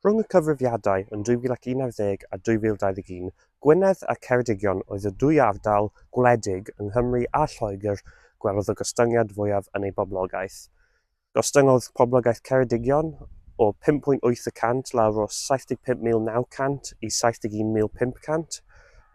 Rhwng y cyfrifiadau yn 2011 a 2021, Gwynedd a Ceredigion oedd y dwy ardal gwledig yng Nghymru a Lloegr gwelodd y gostyngiad fwyaf yn ei boblogaeth. Gostyngodd poblogaeth Ceredigion o 5.8% lawr o 75,900 i 71,500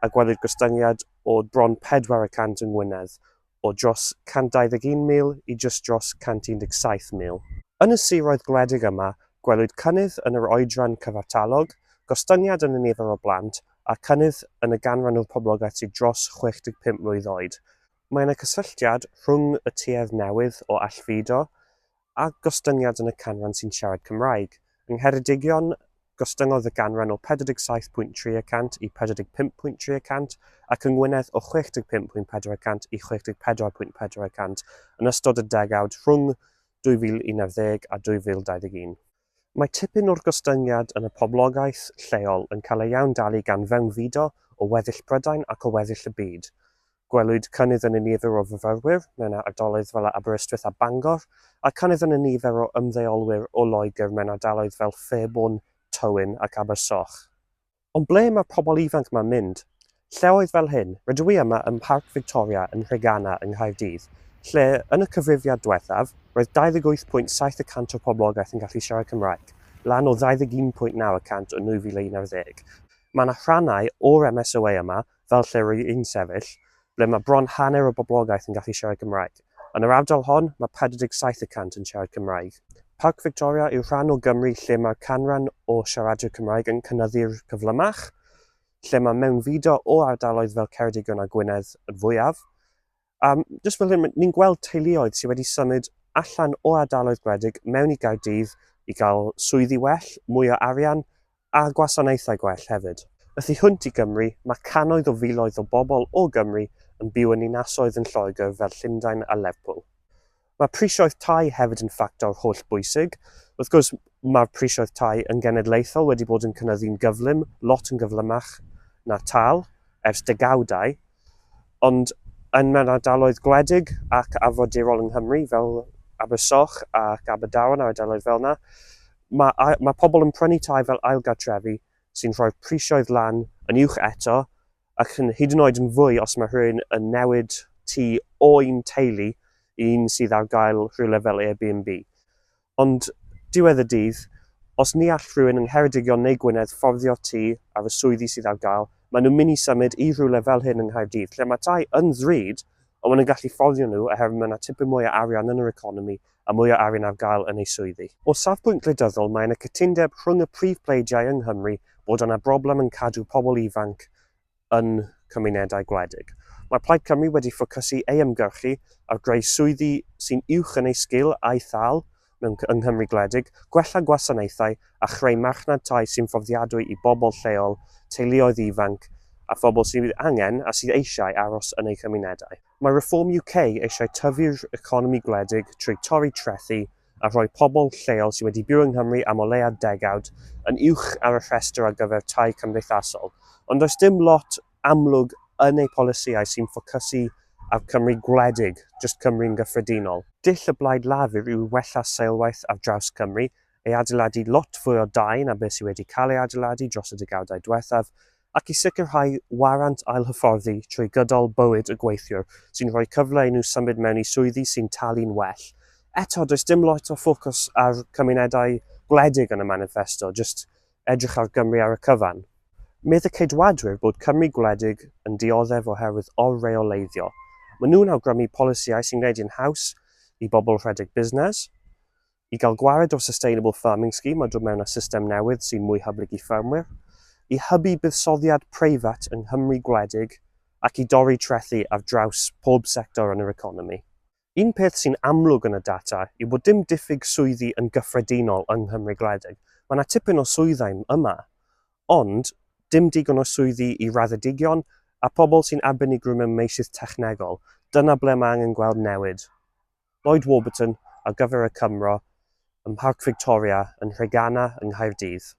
a gwelwyd gostyngiad o bron 4% yng Ngwynedd, o dros 121,000 i just dros 117,000. Yn y siroedd gwledig yma, gwelwyd cynnydd yn yr oedran cyfartalog, gostyngiad yn y nifer o blant, a cynnydd yn y ganran o'r poblogaeth sydd dros 65 mlwydd oed. Mae yna cysylltiad rhwng y tuedd newydd o Allfudo a gostyngiad yn y canran sy'n siarad Cymraeg. Yng Ngheredigion, gostyngodd y ganran o 47.3% i 45.3% ac yng Ngwynedd o 65.4% i 64.4% yn ystod y degawd rhwng 2011 a 2021. Mae tipyn o'r gostyngiad yn y poblogaeth lleol yn cael ei iawn dalu gan mewnfudo o weddill Prydain ac o weddill y byd. Gwelwyd cynnydd yn y nifer o fyfyrwyr mewn ardaloedd fel Aberystwyth a Bangor, a cynnydd yn y nifer o ymddeolwyr o Loegr mewn ardaloedd fel Fairborn, Tywyn ac Abersoch. Ond ble mae'r pobl ifanc yma'n mynd? Lleoedd fel hyn, rydw i yma yn Parc Victoria yn Rhegana yng Nghaerdydd, lle yn y cyfrifiad diwethaf, roedd 28.7% o poblogaeth yn gallu siarad Cymraeg, lan o 21.9% yn 2011. Mae yna rhannau o'r MSOA yma, fel lle rwy un sefyll, ble mae bron hanner o boblogaeth yn gallu siarad Cymraeg. Yn yr ardal hon, mae 47% yn siarad Cymraeg. Parc Victoria yw rhan o Gymru lle mae'r canran o siaradwyr Cymraeg yn cynyddu'r cyflymach, lle mae mewnfudo o ardaloedd fel Ceredigion a Gwynedd yn fwyaf. Jyst fel hyn, ni'n gweld teuluoedd sydd wedi symud allan o ardaloedd gwledig mewn i Gaerdydd i gael swyddi well, mwy o arian a gwasanaethau gwell hefyd. Ythu hwnt i Gymru, mae cannoedd o filoedd o bobl o Gymru yn byw yn dinasoedd yn Lloegr fel Llundain a Lerpwl. Mae prisioedd tai hefyd yn ffactor holl bwysig. Wrth gwrs, mae'r prisioedd tai yn genedlaethol wedi bod yn cynyddu'n gyflym, lot yn gyflymach na tal, ers degawdau, ond yn mewn ardaloedd gwledig ac arfordirol yng Nghymru fel Abersoch ac Aberdaron a ardaloedd fel yna, mae pobl yn prynu tai fel ailgartrefi sy'n rhoi'r prisioedd lan yn uwch eto ac yn hyd yn oed yn fwy os mae rhywun yn newid tŷ o un teulu i un sydd ar gael rhywle fel Airbnb. Ond diwedd y dydd, os ni all rhywun yng Ngheredigion neu Gwynedd fforddio tŷ ar y swyddi sydd ar gael, maen nhw'n mynd i symud i rhywle fel hyn yng Nghaerdydd, lle mae tai yn ddrud, ond maen nhw'n gallu fforddio nhw oherwydd mae yna tipyn mwy o arian yn yr economi a mwy o arian ar gael yn ei swyddi. O safbwynt gwleidyddol, mae yna cytundeb rhwng y prif pleidiau yng Nghymru bod yna broblem yn cadw pobl ifanc yn cymunedau gwledig. Mae Plaid Cymru wedi ffocysu ei ymgyrchu ar greu swyddi sy'n uwch yn ei sgil a'i thal yng Nghymru gwledig, gwella gwasanaethau a chreu marchnad tai sy'n fforddiadwy i bobl lleol, teuluoedd ifanc a phobl sydd angen a sydd eisiau aros yn eu chymunedau. Mae Reform UK eisiau tyfu'r economi gwledig trwy torri trethu a rhoi pobl lleol sydd wedi byw yng Nghymru am o leia degawd yn uwch ar y rhestr ar gyfer tai cymdeithasol, ond does dim lot amlwg yn ei polisïau sy'n ffocysu ar Cymru gwledig, jyst Cymru'n gyffredinol. Dull y blaid lafur yw wella seilwaith ar draws Cymru, ei adeiladu lot fwy o dai na beth sydd wedi cael ei adeiladu dros y degawdau diwethaf, ac i sicrhau warant ailhyfforddi trwy gydol bywyd y gweithiwr sy'n rhoi cyfle i nhw symud mewn i swyddi sy'n talu'n well. Eto, does dim lot o ffocws ar cymunedau gwledig yn y manifesto, jyst edrych ar Gymru ar y cyfan. Mydd y ceidwadwyr bod Cymru gwledig yn dioddef oherwydd o'r-reoleiddio. Maen nhw'n awgrymu polisïau sy'n gwneud yn haws i bobl rhedeg busnes, i gael gwared o'r Sustainable Farming Scheme a dod mewn â system newydd sy'n mwy hyblyg i ffermwyr, i hybu buddsoddiad preifat yng Nghymru gwledig ac i dorri trethu ar draws pob sector yn yr economi. Un peth sy'n amlwg yn y data yw bod dim diffyg swyddi yn gyffredinol yng Nghymru gwledig. Mae yna tipyn o swyddau yma, ond dim digon o swyddi i raddedigion a pobl sy'n arbenigwyr mewn meysydd technegol. Dyna ble mae angen gweld newid. Lloyd Warburton ar gyfer y Cymro yn Parc Victoria yn Rhegana yng Nghaerdydd.